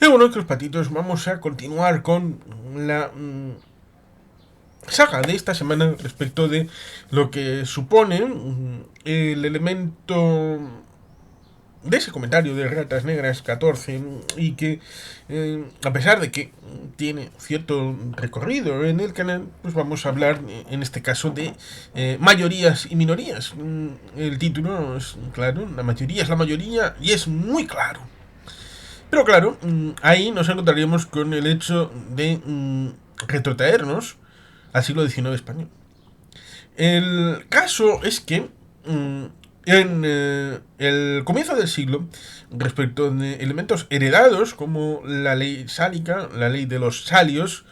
Y bueno, que los patitos, vamos a continuar con la saga de esta semana respecto de lo que supone el elemento de ese comentario de Ratas Negras 14 y que a pesar de que tiene cierto recorrido en el canal, pues vamos a hablar en este caso de mayorías y minorías. El título es claro, la mayoría es la mayoría y es muy claro. Pero claro, ahí nos encontraríamos con el hecho de retrotraernos al siglo XIX español. El caso es que en el comienzo del siglo, respecto de elementos heredados como la ley sálica, la ley de los salios,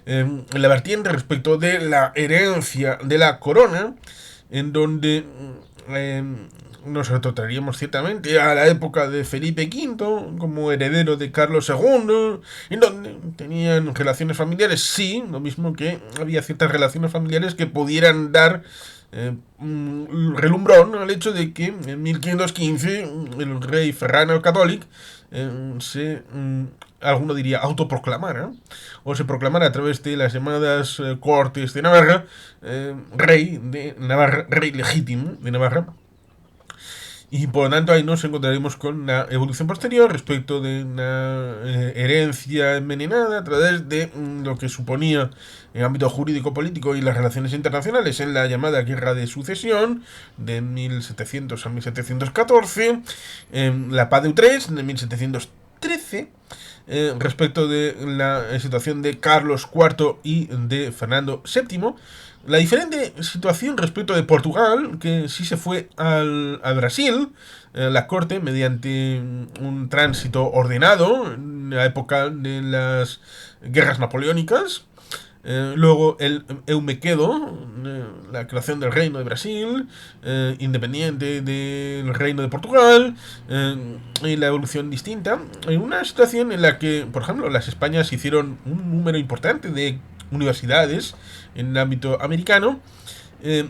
la vertiente respecto de la herencia de la corona, en donde nos retrotraeríamos ciertamente a la época de Felipe V como heredero de Carlos II, en donde tenían relaciones familiares, sí, lo mismo que había ciertas relaciones familiares que pudieran dar relumbrón al hecho de que en 1515 el rey Ferran el Católic alguno diría autoproclamara o se proclamara a través de las llamadas Cortes de Navarra rey de Navarra, rey legítimo de Navarra, y por lo tanto ahí nos encontraremos con la evolución posterior respecto de una herencia envenenada a través de lo que suponía el ámbito jurídico-político y las relaciones internacionales en la llamada Guerra de Sucesión de 1700 a 1714, la Paz de Utrecht de 1713, respecto de la situación de Carlos IV y de Fernando VII. La diferente situación respecto de Portugal, que sí se fue a Brasil, la corte, mediante un tránsito ordenado en la época de las guerras napoleónicas. Luego el Eumequedo, la creación del Reino de Brasil, independiente del Reino de Portugal, y la evolución distinta. En una situación en la que, por ejemplo, las Españas hicieron un número importante de universidades en el ámbito americano,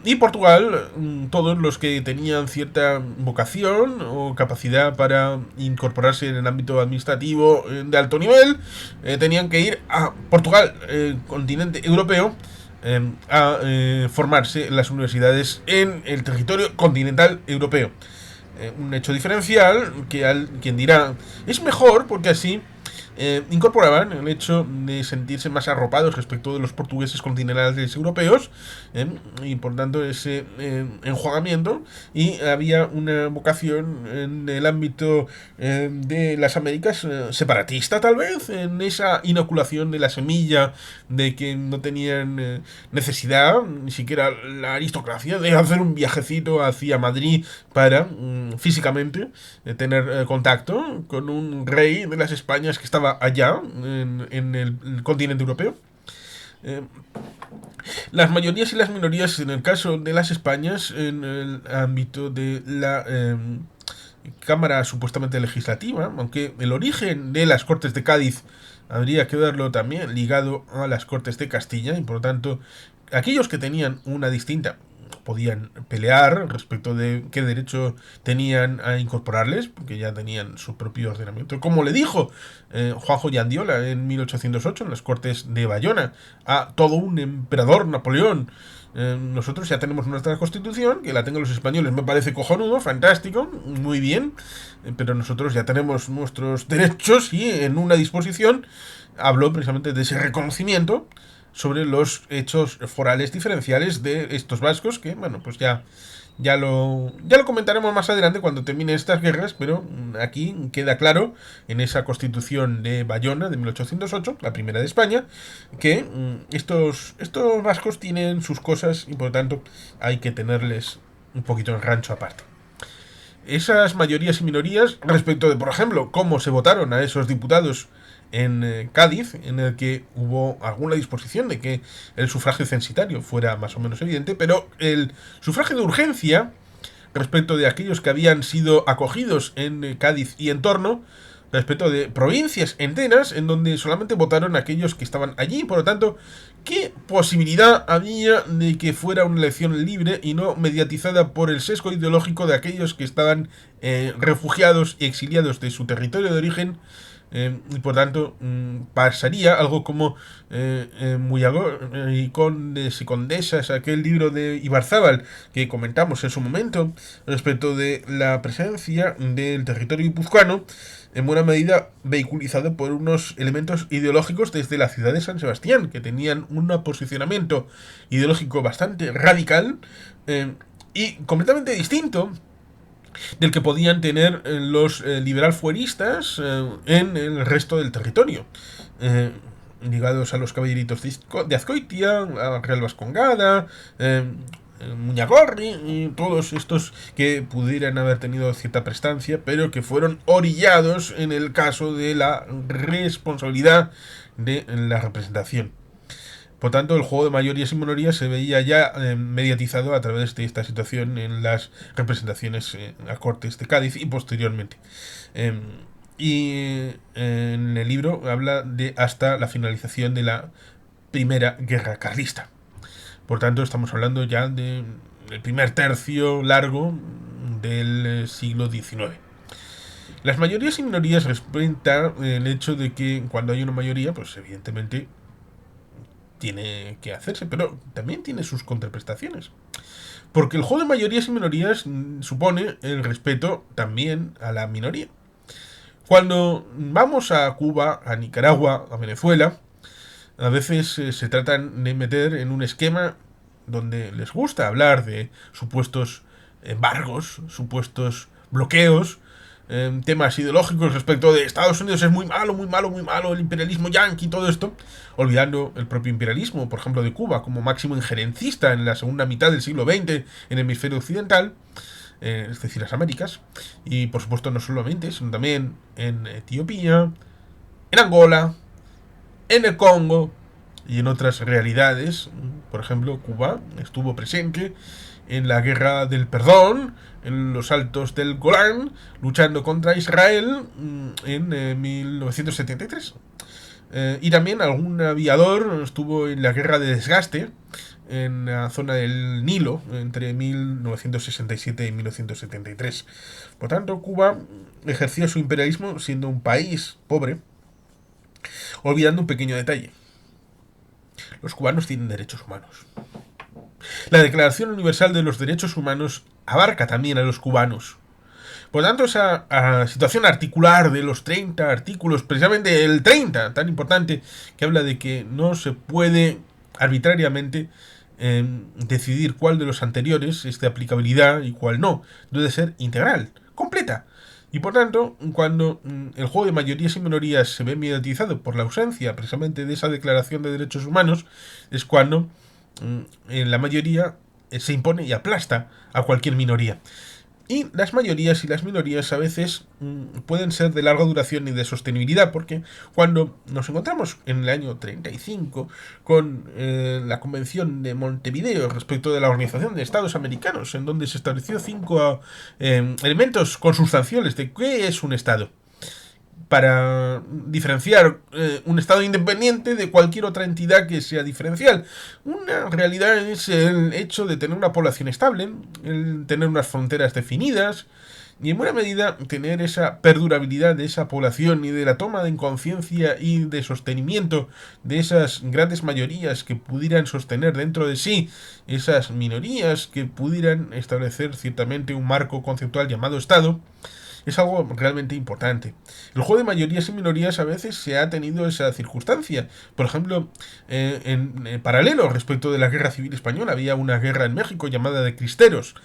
y Portugal, todos los que tenían cierta vocación o capacidad para incorporarse en el ámbito administrativo de alto nivel, tenían que ir a Portugal, continente europeo, a formarse en las universidades en el territorio continental europeo. Un hecho diferencial que quien dirá es mejor porque así incorporaban el hecho de sentirse más arropados respecto de los portugueses continentales europeos, y por tanto ese enjuagamiento, y había una vocación en el ámbito de las Américas separatista tal vez, en esa inoculación de la semilla de que no tenían necesidad, ni siquiera la aristocracia, de hacer un viajecito hacia Madrid para físicamente tener contacto con un rey de las Españas que estaba allá, en el continente europeo. Eh, las mayorías y las minorías en el caso de las Españas en el ámbito de la Cámara supuestamente legislativa, aunque el origen de las Cortes de Cádiz habría que verlo también ligado a las Cortes de Castilla, y por lo tanto aquellos que tenían una distinta podían pelear respecto de qué derecho tenían a incorporarles, porque ya tenían su propio ordenamiento. Como le dijo Juanjo Yandiola en 1808 en las Cortes de Bayona a todo un emperador Napoleón: nosotros ya tenemos nuestra constitución, que la tengan los españoles me parece cojonudo, fantástico, muy bien, pero nosotros ya tenemos nuestros derechos, y en una disposición habló precisamente de ese reconocimiento sobre los hechos forales diferenciales de estos vascos, que bueno, pues ya lo comentaremos más adelante cuando termine estas guerras, pero aquí queda claro en esa constitución de Bayona de 1808, la primera de España, que estos vascos tienen sus cosas y por lo tanto hay que tenerles un poquito en rancho aparte. Esas mayorías y minorías respecto de, por ejemplo, cómo se votaron a esos diputados en Cádiz, en el que hubo alguna disposición de que el sufragio censitario fuera más o menos evidente, pero el sufragio de urgencia respecto de aquellos que habían sido acogidos en Cádiz y en torno, respecto de provincias enteras en donde solamente votaron aquellos que estaban allí. Por lo tanto, ¿qué posibilidad había de que fuera una elección libre y no mediatizada por el sesgo ideológico de aquellos que estaban refugiados y exiliados de su territorio de origen, y por tanto pasaría algo como Muyagor y Condes y Condesas, aquel libro de Ibarzábal que comentamos en su momento respecto de la presencia del territorio guipuzcoano, en buena medida vehiculizado por unos elementos ideológicos desde la ciudad de San Sebastián, que tenían un posicionamiento ideológico bastante radical y completamente distinto del que podían tener los liberal fueristas en el resto del territorio. Ligados a los caballeritos de Azcoitia, a Real Vascongada, Muñagorri y todos estos que pudieran haber tenido cierta prestancia, pero que fueron orillados en el caso de la responsabilidad de la representación. Por tanto, el juego de mayorías y minorías se veía ya mediatizado a través de esta situación en las representaciones a Cortes de Cádiz y posteriormente. Y en el libro habla de hasta la finalización de la Primera Guerra Carlista. Por tanto, estamos hablando ya del primer tercio largo del siglo XIX. Las mayorías y minorías respetan el hecho de que cuando hay una mayoría, pues evidentemente tiene que hacerse, pero también tiene sus contraprestaciones. Porque el juego de mayorías y minorías supone el respeto también a la minoría. Cuando vamos a Cuba, a Nicaragua, a Venezuela, a veces se tratan de meter en un esquema donde les gusta hablar de supuestos embargos, supuestos bloqueos, temas ideológicos respecto de Estados Unidos es muy malo, muy malo, muy malo, el imperialismo yanqui, todo esto, olvidando el propio imperialismo, por ejemplo, de Cuba, como máximo injerencista en la segunda mitad del siglo XX en el hemisferio occidental, es decir, las Américas, y por supuesto no solamente, sino también en Etiopía, en Angola, en el Congo y en otras realidades. Por ejemplo, Cuba estuvo presente en la Guerra del Perdón, en los altos del Golán, luchando contra Israel en 1973. Y también algún aviador estuvo en la Guerra de Desgaste, en la zona del Nilo, entre 1967 y 1973. Por tanto, Cuba ejerció su imperialismo siendo un país pobre, olvidando un pequeño detalle. Los cubanos tienen derechos humanos. La Declaración Universal de los Derechos Humanos abarca también a los cubanos. Por tanto, esa situación articular de los 30 artículos, precisamente el 30, tan importante, que habla de que no se puede arbitrariamente decidir cuál de los anteriores es de aplicabilidad y cuál no. Debe ser integral, completa. Y por tanto, cuando el juego de mayorías y minorías se ve mediatizado por la ausencia precisamente de esa declaración de derechos humanos, es cuando en la mayoría se impone y aplasta a cualquier minoría. Y las mayorías y las minorías a veces pueden ser de larga duración y de sostenibilidad, porque cuando nos encontramos en el año 35 con la Convención de Montevideo respecto de la Organización de Estados Americanos, en donde se estableció 5 elementos consustanciales de qué es un Estado, para diferenciar un Estado independiente de cualquier otra entidad que sea diferencial. Una realidad es el hecho de tener una población estable, el tener unas fronteras definidas y en buena medida tener esa perdurabilidad de esa población y de la toma de conciencia y de sostenimiento de esas grandes mayorías que pudieran sostener dentro de sí esas minorías que pudieran establecer ciertamente un marco conceptual llamado Estado. Es algo realmente importante. El juego de mayorías y minorías a veces se ha tenido esa circunstancia. Por ejemplo, en paralelo respecto de la Guerra Civil Española, había una guerra en México llamada de Cristeros.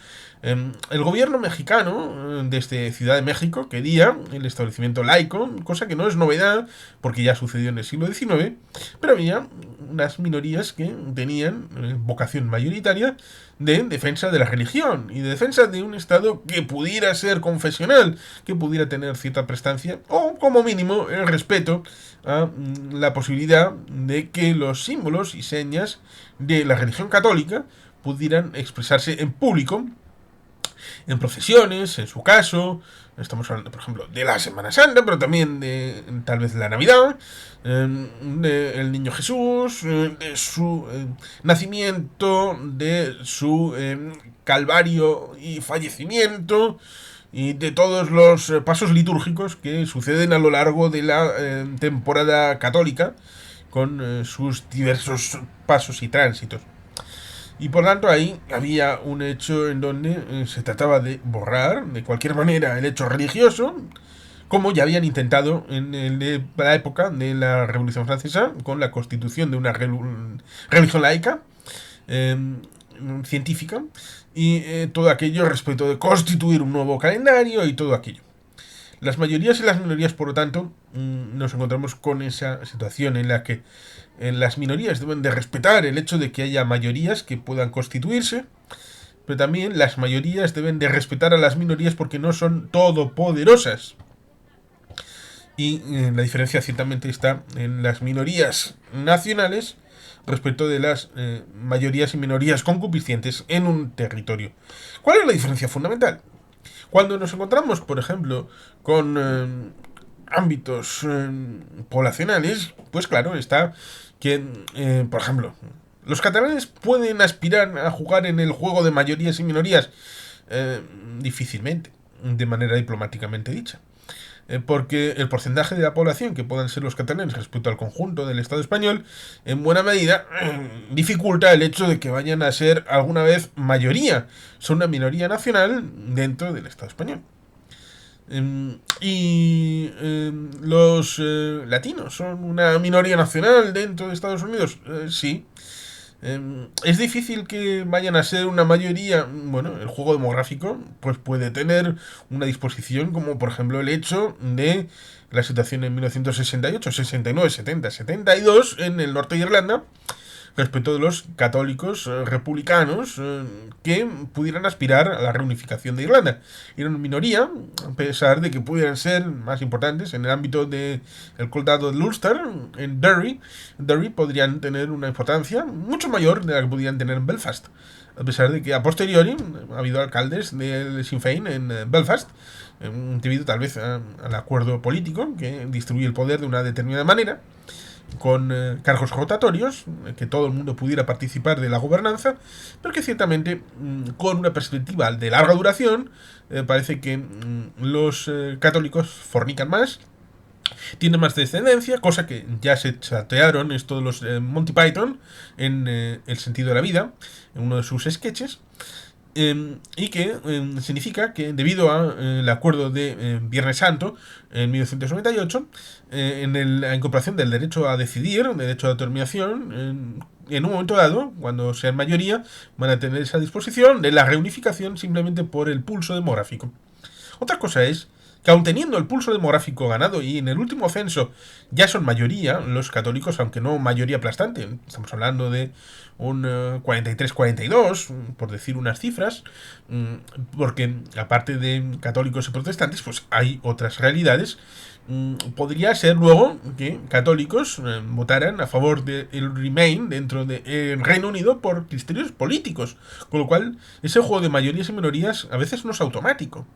El gobierno mexicano, desde Ciudad de México, quería el establecimiento laico, cosa que no es novedad, porque ya sucedió en el siglo XIX, pero había unas minorías que tenían vocación mayoritaria de defensa de la religión y de defensa de un Estado que pudiera ser confesional, que pudiera tener cierta prestancia, o como mínimo el respeto a la posibilidad de que los símbolos y señas de la religión católica pudieran expresarse en público, en procesiones, en su caso. Estamos hablando, por ejemplo, de la Semana Santa, pero también de tal vez la Navidad, del Niño Jesús, de su nacimiento, de su calvario y fallecimiento, y de todos los pasos litúrgicos que suceden a lo largo de la temporada católica con sus diversos pasos y tránsitos. Y por tanto ahí había un hecho en donde se trataba de borrar de cualquier manera el hecho religioso, como ya habían intentado en la época de la Revolución Francesa con la constitución de una religión laica, eh, científica, y todo aquello respecto de constituir un nuevo calendario y todo aquello. Las mayorías y las minorías, por lo tanto, nos encontramos con esa situación en la que las minorías deben de respetar el hecho de que haya mayorías que puedan constituirse, pero también las mayorías deben de respetar a las minorías porque no son todopoderosas. Y la diferencia ciertamente está en las minorías nacionales respecto de las mayorías y minorías concupiscientes en un territorio. ¿Cuál es la diferencia fundamental? Cuando nos encontramos, por ejemplo, con ámbitos poblacionales, pues claro, está que, por ejemplo, los catalanes pueden aspirar a jugar en el juego de mayorías y minorías eh, difícilmente, de manera diplomáticamente dicha. Porque el porcentaje de la población que puedan ser los catalanes respecto al conjunto del Estado español, en buena medida, dificulta el hecho de que vayan a ser alguna vez mayoría. Son una minoría nacional dentro del Estado español. Los latinos son una minoría nacional dentro de Estados Unidos. Sí. Es difícil que vayan a ser una mayoría. Bueno, el juego demográfico pues puede tener una disposición como por ejemplo el hecho de la situación en 1968, 69, 70, 72 en el norte de Irlanda respecto de los católicos republicanos que pudieran aspirar a la reunificación de Irlanda. Eran una minoría, a pesar de que pudieran ser más importantes en el ámbito del condado de Ulster, en Derry. Derry podrían tener una importancia mucho mayor de la que podían tener en Belfast. A pesar de que a posteriori ha habido alcaldes de Sinn Féin en Belfast, debido tal vez al acuerdo político que distribuye el poder de una determinada manera, con cargos rotatorios, que todo el mundo pudiera participar de la gobernanza, pero que ciertamente con una perspectiva de larga duración parece que los católicos fornican más, tienen más descendencia, cosa que ya se chatearon esto de los Monty Python en El sentido de la vida, en uno de sus sketches, y que significa que debido al acuerdo de Viernes Santo en 1998, en la incorporación del derecho a decidir, derecho a determinación, en un momento dado, cuando sean mayoría, van a tener esa disposición de la reunificación simplemente por el pulso demográfico. Otra cosa es que aun teniendo el pulso demográfico ganado y en el último censo ya son mayoría los católicos, aunque no mayoría aplastante, estamos hablando de un 43-42, por decir unas cifras, porque aparte de católicos y protestantes, pues hay otras realidades. Podría ser luego que católicos votaran a favor del Remain dentro del Reino Unido por criterios políticos, con lo cual ese juego de mayorías y minorías a veces no es automático,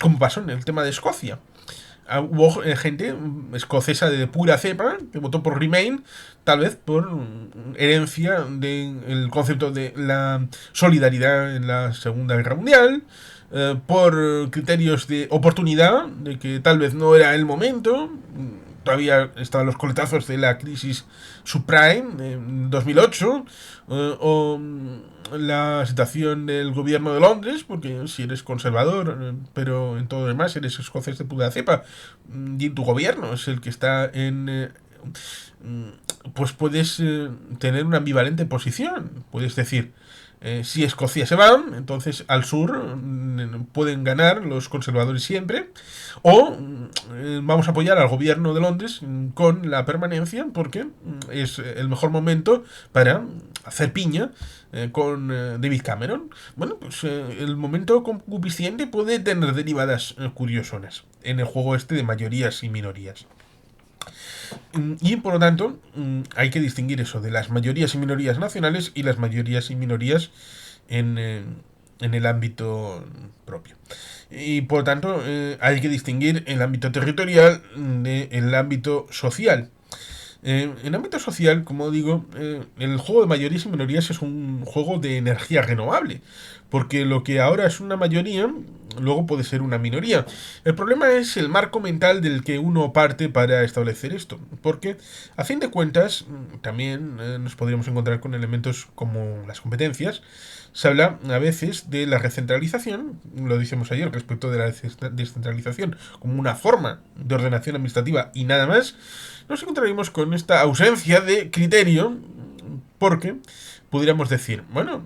como pasó en el tema de Escocia. Hubo gente escocesa de pura cepa que votó por Remain, tal vez por herencia del concepto de la solidaridad en la Segunda Guerra Mundial, por criterios de oportunidad, de que tal vez no era el momento. Todavía estaban los coletazos de la crisis subprime en 2008, o la situación del gobierno de Londres, porque si eres conservador, pero en todo lo demás eres escocés de pura cepa, y tu gobierno es el que está en... pues puedes tener una ambivalente posición. Puedes decir, si Escocia se va, entonces al sur pueden ganar los conservadores siempre, o vamos a apoyar al gobierno de Londres con la permanencia porque es el mejor momento para hacer piña con David Cameron. Bueno, pues el momento concupisciente puede tener derivadas curiosonas en el juego este de mayorías y minorías. Y por lo tanto, hay que distinguir eso de las mayorías y minorías nacionales y las mayorías y minorías en el ámbito propio. Y por lo tanto, hay que distinguir el ámbito territorial del ámbito social. En el ámbito social, como digo, el juego de mayorías y minorías es un juego de energía renovable, porque lo que ahora es una mayoría luego puede ser una minoría. El problema es el marco mental del que uno parte para establecer esto, porque a fin de cuentas también nos podríamos encontrar con elementos como las competencias. Se habla a veces de la recentralización, lo decíamos ayer respecto de la descentralización como una forma de ordenación administrativa y nada más. Nos encontraremos con esta ausencia de criterio, porque podríamos decir, bueno,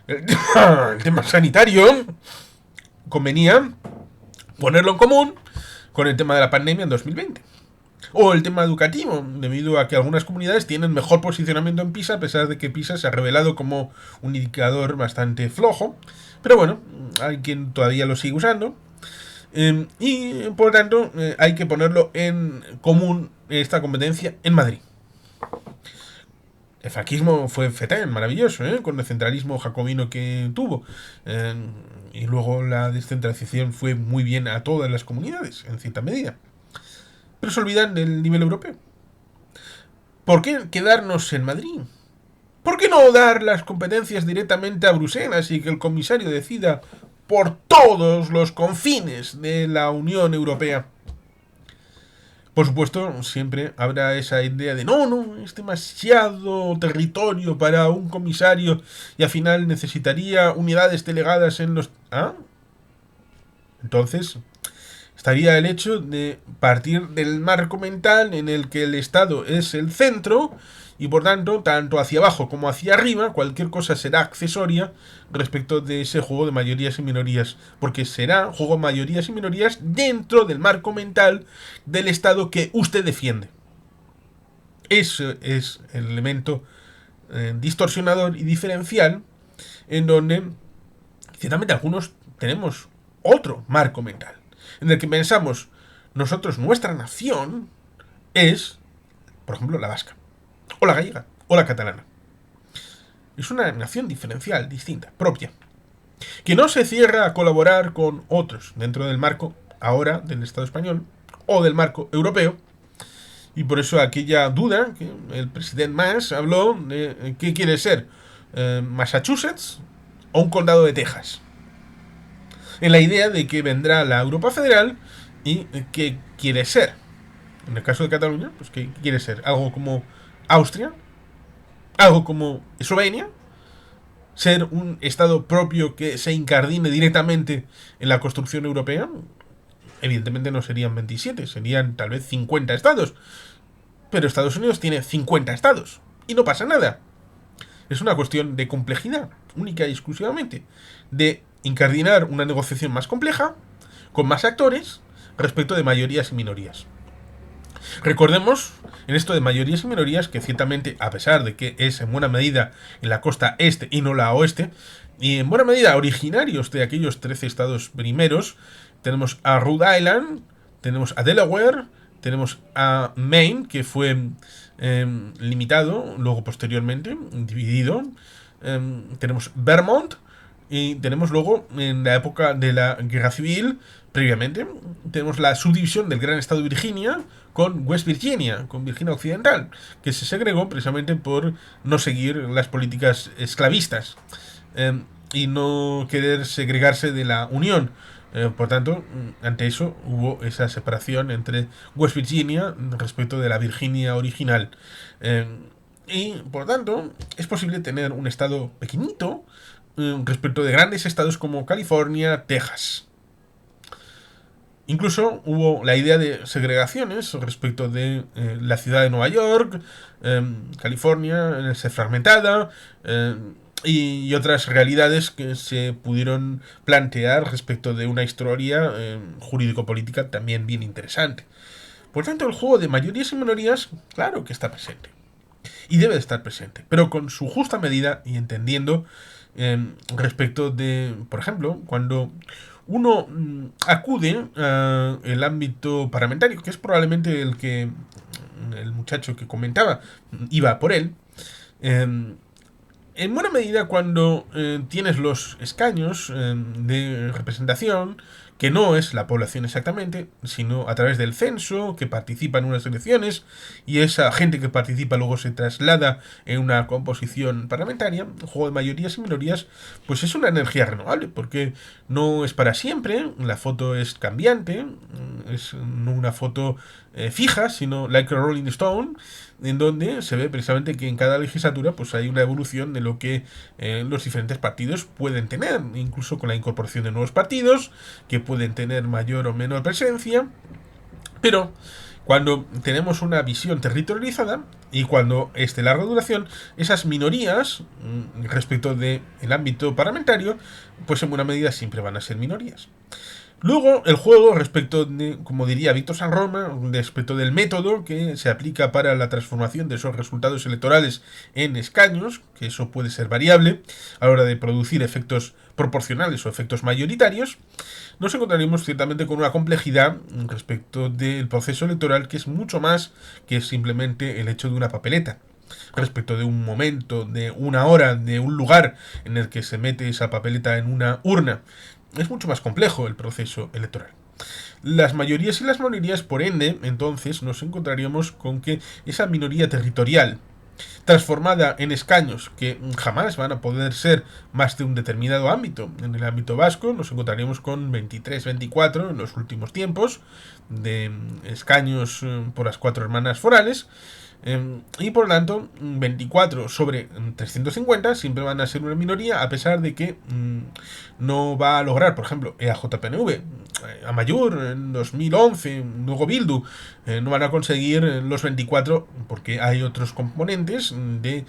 el tema sanitario convenía ponerlo en común con el tema de la pandemia en 2020. O el tema educativo, debido a que algunas comunidades tienen mejor posicionamiento en PISA, a pesar de que PISA se ha revelado como un indicador bastante flojo. Pero bueno, hay quien todavía lo sigue usando. Y por lo tanto, hay que ponerlo en común esta competencia en Madrid. El franquismo fue fetén, maravilloso, con el centralismo jacobino que tuvo. Y luego la descentralización fue muy bien a todas las comunidades, en cierta medida. Pero se olvidan del nivel europeo. ¿Por qué quedarnos en Madrid? ¿Por qué no dar las competencias directamente a Bruselas y que el comisario decida por todos los confines de la Unión Europea? Por supuesto, siempre habrá esa idea de no, es demasiado territorio para un comisario y al final necesitaría unidades delegadas en los... ¿Ah? Entonces, estaría el hecho de partir del marco mental en el que el Estado es el centro y por tanto, tanto hacia abajo como hacia arriba, cualquier cosa será accesoria respecto de ese juego de mayorías y minorías, porque será juego de mayorías y minorías dentro del marco mental del Estado que usted defiende. Ese es el elemento distorsionador y diferencial en donde ciertamente algunos tenemos otro marco mental, en el que pensamos, nosotros, nuestra nación es, por ejemplo, la vasca, o la gallega, o la catalana. Es una nación diferencial, distinta, propia, que no se cierra a colaborar con otros dentro del marco ahora del Estado español o del marco europeo. Y por eso aquella duda que el presidente Mas habló de qué quiere ser, Massachusetts o un condado de Texas. En la idea de que vendrá la Europa Federal y qué quiere ser. En el caso de Cataluña, pues qué quiere ser. Algo como Austria, algo como Eslovenia, ser un estado propio que se incardine directamente en la construcción europea. Evidentemente no serían 27, serían tal vez 50 estados. Pero Estados Unidos tiene 50 estados y no pasa nada. Es una cuestión de complejidad, única y exclusivamente, de incardinar una negociación más compleja, con más actores, respecto de mayorías y minorías. Recordemos, en esto de mayorías y minorías, que ciertamente, a pesar de que es en buena medida en la costa este y no la oeste, y en buena medida originarios de aquellos 13 estados primeros, tenemos a Rhode Island, tenemos a Delaware, tenemos a Maine, que fue limitado, luego posteriormente, dividido, tenemos Vermont, y tenemos luego, en la época de la Guerra Civil, previamente, tenemos la subdivisión del Gran Estado de Virginia con West Virginia, con Virginia Occidental, que se segregó precisamente por no seguir las políticas esclavistas y no querer segregarse de la Unión. Por tanto, ante eso hubo esa separación entre West Virginia respecto de la Virginia original. Y por tanto, es posible tener un estado pequeñito respecto de grandes estados como California, Texas. Incluso hubo la idea de segregaciones respecto de la ciudad de Nueva York, California, se fragmentada, y otras realidades que se pudieron plantear respecto de una historia jurídico-política también bien interesante. Por tanto, el juego de mayorías y minorías, claro que está presente. Y debe de estar presente, pero con su justa medida y entendiendo respecto de, por ejemplo, cuando uno acude al ámbito parlamentario, que es probablemente el que el muchacho que comentaba iba por él, en buena medida cuando tienes los escaños de representación, que no es la población exactamente, sino a través del censo, que participa en unas elecciones, y esa gente que participa luego se traslada en una composición parlamentaria. El juego de mayorías y minorías, pues es una energía renovable, porque no es para siempre, la foto es cambiante, es no una foto fija, sino like a Rolling Stone, en donde se ve precisamente que en cada legislatura pues hay una evolución de lo que los diferentes partidos pueden tener, incluso con la incorporación de nuevos partidos, que pueden tener mayor o menor presencia, pero cuando tenemos una visión territorializada y cuando es de larga duración, esas minorías respecto del ámbito parlamentario, pues en buena medida siempre van a ser minorías. Luego, el juego, respecto de, como diría Víctor San Roma, respecto del método que se aplica para la transformación de esos resultados electorales en escaños, que eso puede ser variable a la hora de producir efectos proporcionales o efectos mayoritarios, nos encontraremos ciertamente con una complejidad respecto del proceso electoral que es mucho más que simplemente el hecho de una papeleta respecto de un momento, de una hora, de un lugar en el que se mete esa papeleta en una urna. Es mucho más complejo el proceso electoral. Las mayorías y las minorías, por ende, entonces nos encontraríamos con que esa minoría territorial transformada en escaños que jamás van a poder ser más de un determinado ámbito. En el ámbito vasco nos encontraríamos con 23, 24 en los últimos tiempos de escaños por las 4 hermanas forales. Y por lo tanto, 24 sobre 350 siempre van a ser una minoría, a pesar de que no va a lograr, por ejemplo, EAJPNV, Amaiur en 2011, luego Bildu, no van a conseguir los 24 porque hay otros componentes de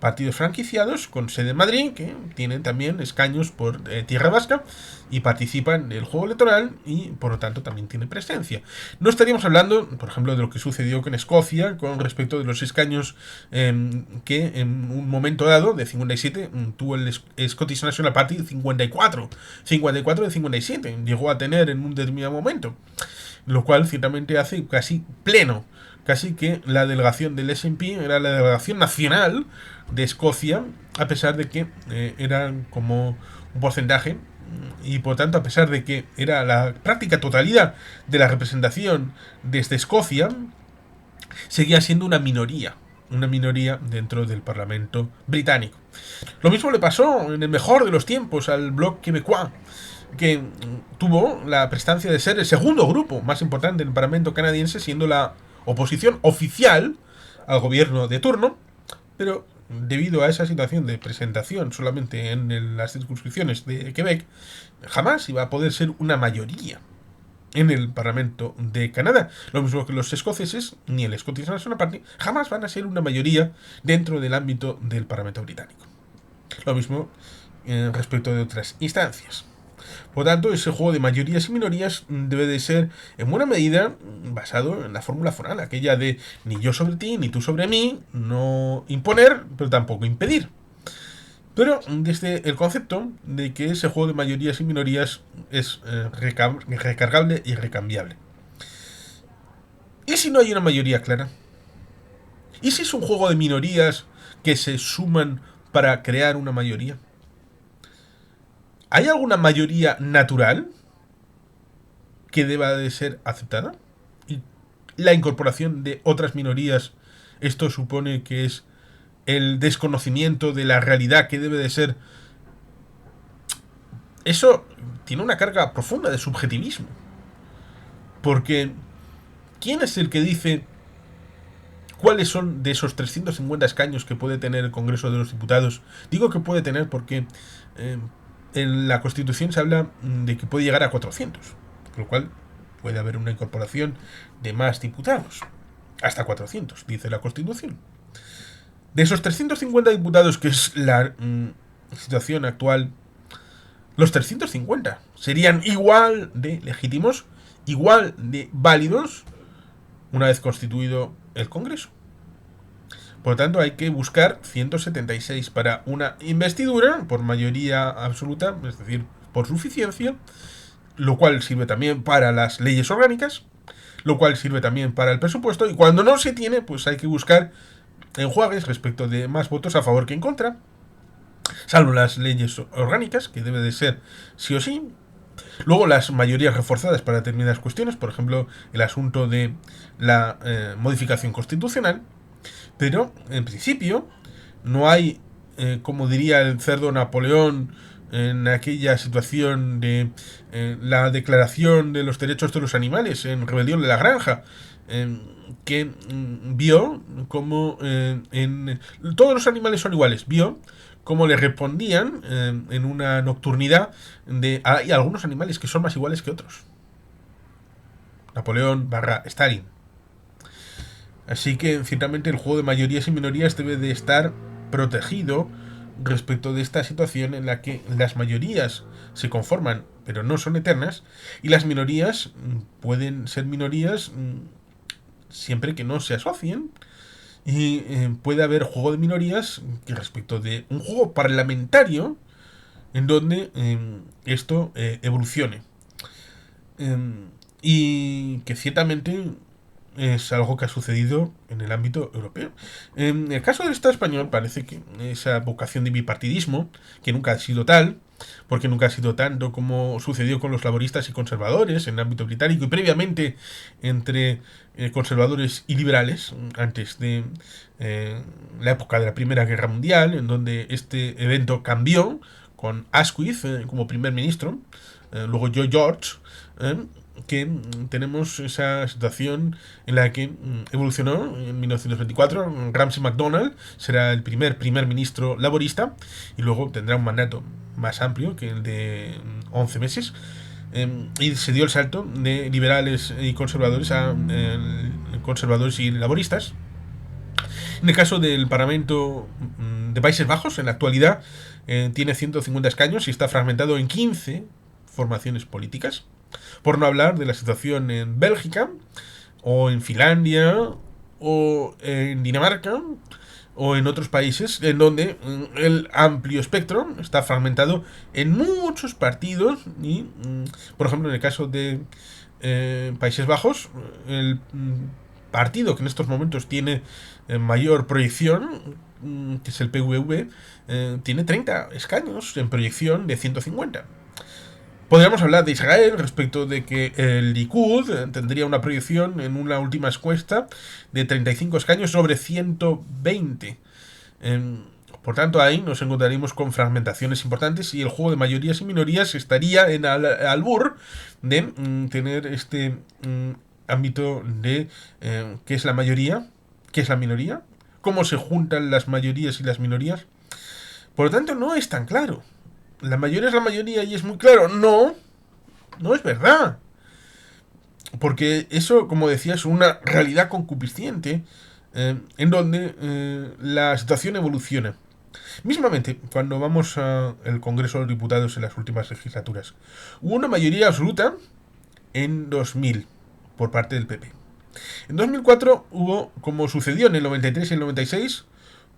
partidos franquiciados con sede en Madrid que tienen también escaños por tierra vasca y participan del juego electoral y por lo tanto también tienen presencia. No estaríamos hablando, por ejemplo, de lo que sucedió con Escocia con respecto de los escaños que en un momento dado de 57 tuvo el Scottish National Party 54 de 57 llegó a tener en un determinado momento, lo cual ciertamente hace casi pleno, casi que la delegación del SNP era la delegación nacional de Escocia, a pesar de que era como un porcentaje y por tanto a pesar de que era la práctica totalidad de la representación desde Escocia, seguía siendo una minoría dentro del Parlamento británico. Lo mismo le pasó en el mejor de los tiempos al Bloc Québécois, que tuvo la prestancia de ser el segundo grupo más importante en el Parlamento canadiense, siendo la oposición oficial al gobierno de turno, pero debido a esa situación de presentación solamente en las circunscripciones de Quebec, jamás iba a poder ser una mayoría en el Parlamento de Canadá. Lo mismo que los escoceses, ni el Scottish National Party, jamás van a ser una mayoría dentro del ámbito del Parlamento británico. Lo mismo respecto de otras instancias. Por tanto, ese juego de mayorías y minorías debe de ser, en buena medida, basado en la fórmula foral, aquella de ni yo sobre ti, ni tú sobre mí, no imponer, pero tampoco impedir. Pero desde el concepto de que ese juego de mayorías y minorías es recargable y recambiable. ¿Y si no hay una mayoría clara? ¿Y si es un juego de minorías que se suman para crear una mayoría? ¿Hay alguna mayoría natural que deba de ser aceptada? ¿Y la incorporación de otras minorías, esto supone que es el desconocimiento de la realidad que debe de ser? Eso tiene una carga profunda de subjetivismo. Porque ¿quién es el que dice cuáles son de esos 350 escaños que puede tener el Congreso de los Diputados? Digo que puede tener porque en la Constitución se habla de que puede llegar a 400, con lo cual puede haber una incorporación de más diputados. Hasta 400, dice la Constitución. De esos 350 diputados, que es la situación actual, los 350 serían igual de legítimos, igual de válidos, una vez constituido el Congreso. Por lo tanto, hay que buscar 176 para una investidura por mayoría absoluta, es decir, por suficiencia, lo cual sirve también para las leyes orgánicas, lo cual sirve también para el presupuesto, y cuando no se tiene, pues hay que buscar enjuagues respecto de más votos a favor que en contra, salvo las leyes orgánicas, que debe de ser sí o sí, Luego las mayorías reforzadas para determinadas cuestiones, por ejemplo, el asunto de la modificación constitucional, pero en principio no hay, como diría el cerdo Napoleón, en aquella situación de la declaración de los derechos de los animales en Rebelión de la Granja, que vio como en todos los animales son iguales, vio cómo le respondían en una nocturnidad de hay algunos animales que son más iguales que otros. Napoleón barra Stalin. Así que ciertamente el juego de mayorías y minorías debe de estar protegido respecto de esta situación en la que las mayorías se conforman pero no son eternas y las minorías pueden ser minorías siempre que no se asocien y puede haber juego de minorías que respecto de un juego parlamentario en donde esto evolucione y que ciertamente es algo que ha sucedido en el ámbito europeo. En el caso del Estado español parece que esa vocación de bipartidismo, que nunca ha sido tal, porque nunca ha sido tanto como sucedió con los laboristas y conservadores en el ámbito británico y previamente entre conservadores y liberales, antes de la época de la Primera Guerra Mundial, en donde este evento cambió con Asquith como primer ministro, luego Joe George, que tenemos esa situación en la que evolucionó en 1924. Ramsay MacDonald será el primer ministro laborista y luego tendrá un mandato más amplio que el de 11 meses. Y se dio el salto de liberales y conservadores a conservadores y laboristas. En el caso del Parlamento de Países Bajos, en la actualidad tiene 150 escaños y está fragmentado en 15 formaciones políticas. Por no hablar de la situación en Bélgica, o en Finlandia, o en Dinamarca, o en otros países en donde el amplio espectro está fragmentado en muchos partidos y, por ejemplo, en el caso de Países Bajos, el partido que en estos momentos tiene mayor proyección, que es el PVV, tiene 30 escaños en proyección de 150. Podríamos hablar de Israel respecto de que el Likud tendría una proyección en una última encuesta de 35 escaños sobre 120. Por tanto, ahí nos encontraríamos con fragmentaciones importantes y el juego de mayorías y minorías estaría en albur de tener este ámbito de qué es la mayoría, qué es la minoría, cómo se juntan las mayorías y las minorías. Por lo tanto, no es tan claro. La mayoría es la mayoría y es muy claro. No, no es verdad. Porque eso, como decía, es una realidad concupisciente en donde la situación evoluciona. Mismamente, cuando vamos al Congreso de los Diputados en las últimas legislaturas, hubo una mayoría absoluta en 2000 por parte del PP. En 2004 hubo, como sucedió en el 93 y el 96,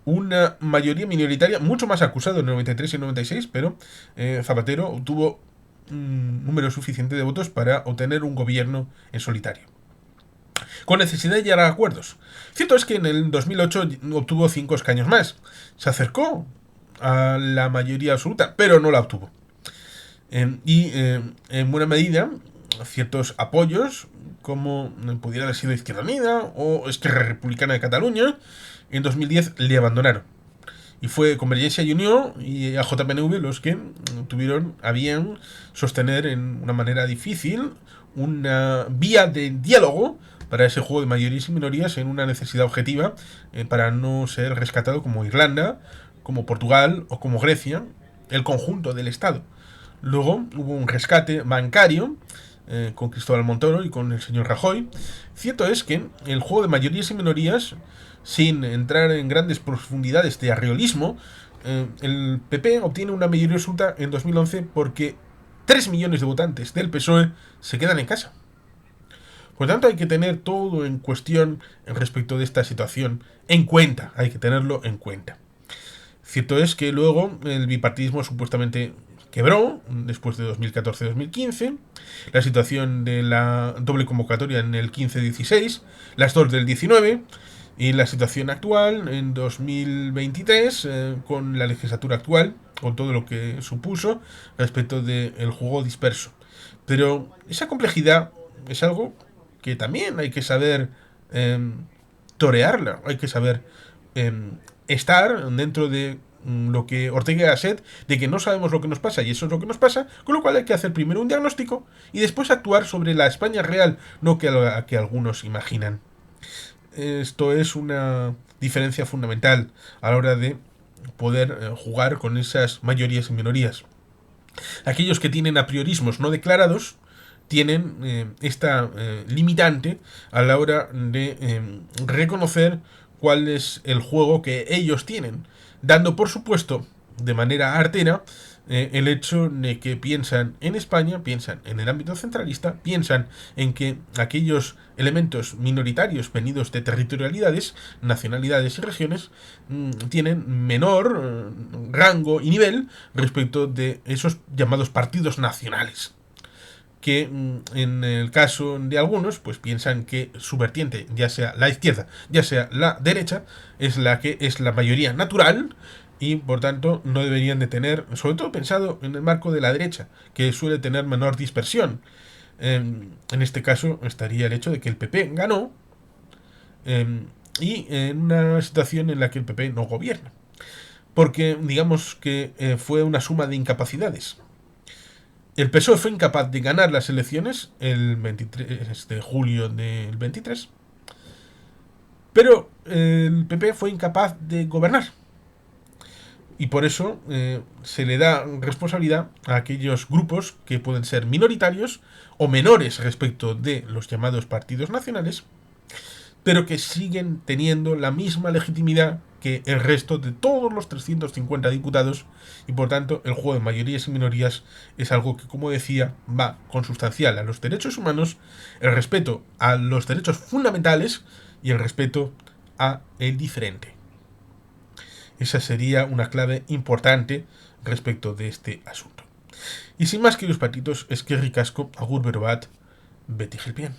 una mayoría minoritaria, mucho más acusado en el 93 y el 96, pero Zapatero obtuvo un número suficiente de votos para obtener un gobierno en solitario, con necesidad de llegar a acuerdos. Cierto es que en el 2008 obtuvo 5 escaños más, se acercó a la mayoría absoluta, pero no la obtuvo. Y en buena medida, ciertos apoyos, como pudiera haber sido Izquierda Unida o Esquerra Republicana de Cataluña, en 2010 le abandonaron. Y fue Convergencia y Unió y AJPNV los que tuvieron a bien sostener en una manera difícil una vía de diálogo para ese juego de mayorías y minorías en una necesidad objetiva para no ser rescatado como Irlanda, como Portugal o como Grecia, el conjunto del Estado. Luego hubo un rescate bancario con Cristóbal Montoro y con el señor Rajoy. Cierto es que el juego de mayorías y minorías, sin entrar en grandes profundidades de arriolismo, el PP obtiene una mayoría absoluta en 2011 porque 3 millones de votantes del PSOE se quedan en casa. Por lo tanto, hay que tener todo en cuestión respecto de esta situación en cuenta. Hay que tenerlo en cuenta. Cierto es que luego el bipartidismo supuestamente quebró después de 2014-2015, la situación de la doble convocatoria en el 15-16, las dos del 19 y la situación actual en 2023 con la legislatura actual, con todo lo que supuso respecto del juego disperso. Pero esa complejidad es algo que también hay que saber torearla, hay que saber estar dentro de lo que Ortega y Gasset, de que no sabemos lo que nos pasa y eso es lo que nos pasa, con lo cual hay que hacer primero un diagnóstico y después actuar sobre la España real, no que la que algunos imaginan. Esto es una diferencia fundamental a la hora de poder jugar con esas mayorías y minorías. Aquellos que tienen apriorismos no declarados tienen esta limitante a la hora de reconocer cuál es el juego que ellos tienen, dando por supuesto de manera artera el hecho de que piensan en España, piensan en el ámbito centralista, piensan en que aquellos elementos minoritarios venidos de territorialidades, nacionalidades y regiones tienen menor rango y nivel respecto de esos llamados partidos nacionales, que en el caso de algunos pues piensan que su vertiente, ya sea la izquierda, ya sea la derecha, es la que es la mayoría natural y por tanto no deberían de tener, sobre todo pensado en el marco de la derecha, que suele tener menor dispersión. En este caso estaría el hecho de que el PP ganó y en una situación en la que el PP no gobierna. Porque digamos que fue una suma de incapacidades. El PSOE fue incapaz de ganar las elecciones el 23 de julio del 23, pero el PP fue incapaz de gobernar. Y por eso se le da responsabilidad a aquellos grupos que pueden ser minoritarios o menores respecto de los llamados partidos nacionales, pero que siguen teniendo la misma legitimidad que el resto de todos los 350 diputados y por tanto el juego de mayorías y minorías es algo que, como decía, va consustancial a los derechos humanos, el respeto a los derechos fundamentales y el respeto a el diferente. Esa sería una clave importante respecto de este asunto. Y sin más, queridos patitos, es que ricasco, agur berobat, beti gilpien.